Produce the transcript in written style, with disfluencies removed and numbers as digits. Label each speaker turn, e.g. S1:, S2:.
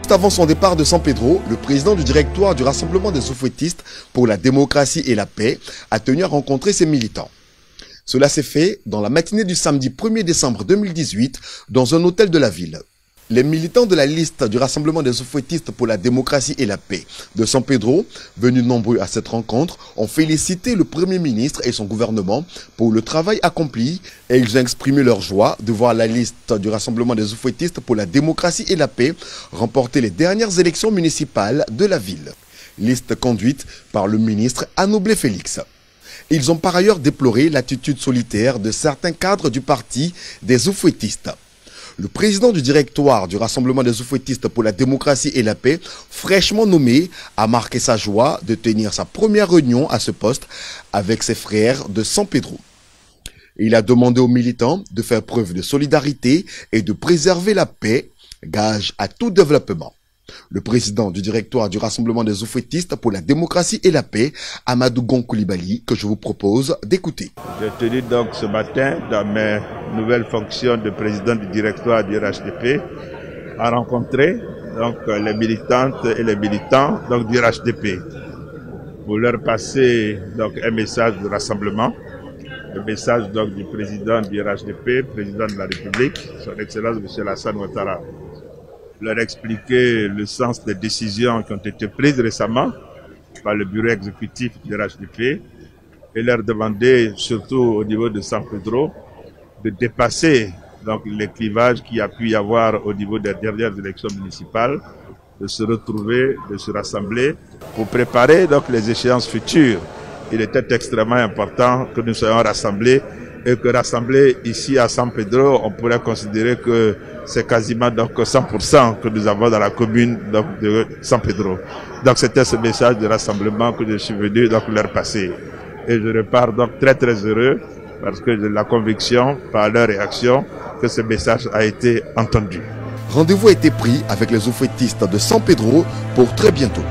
S1: Juste avant son départ de San Pedro, le président du directoire du Rassemblement des Soufouettistes pour la démocratie et la paix a tenu à rencontrer ses militants. Cela s'est fait dans la matinée du samedi 1er décembre 2018 dans un hôtel de la ville. Les militants de la liste du Rassemblement des Soufouettistes pour la démocratie et la paix de San Pedro, venus nombreux à cette rencontre, ont félicité le Premier ministre et son gouvernement pour le travail accompli et ils ont exprimé leur joie de voir la liste du Rassemblement des Soufouettistes pour la démocratie et la paix remporter les dernières élections municipales de la ville. Liste conduite par le ministre Anoblé Félix. Ils ont par ailleurs déploré l'attitude solitaire de certains cadres du parti des Soufouettistes. Le président du directoire du Rassemblement des Soufouettistes pour la démocratie et la paix, fraîchement nommé, a marqué sa joie de tenir sa première réunion à ce poste avec ses frères de San Pedro. Il a demandé aux militants de faire preuve de solidarité et de préserver la paix, gage à tout développement. Le président du directoire du Rassemblement des Soufouettistes pour la démocratie et la paix, Amadou Gon Coulibaly, que je vous propose d'écouter.
S2: J'ai tenu donc ce matin, dans mes nouvelles fonctions de président du directoire du RHDP, à rencontrer donc les militantes et les militants donc du RHDP pour leur passer donc un message de rassemblement, le message donc du président du RHDP, président de la République, son Excellence M. Alassane Ouattara. Leur expliquer le sens des décisions qui ont été prises récemment par le bureau exécutif du RHDP et leur demander, surtout au niveau de San Pedro, de dépasser donc les clivages qu'il y a pu y avoir au niveau des dernières élections municipales, de se retrouver, de se rassembler pour préparer donc les échéances futures. Il était extrêmement important que nous soyons rassemblés et que rassemblés ici à San Pedro, on pourrait considérer que c'est quasiment donc 100% que nous avons dans la commune donc, de San Pedro. Donc c'était ce message de rassemblement que je suis venu donc leur passer. Et je repars donc très heureux parce que j'ai la conviction par leur réaction que ce message a été entendu.
S1: Rendez-vous a été pris avec les Soufouettistes de San Pedro pour très bientôt.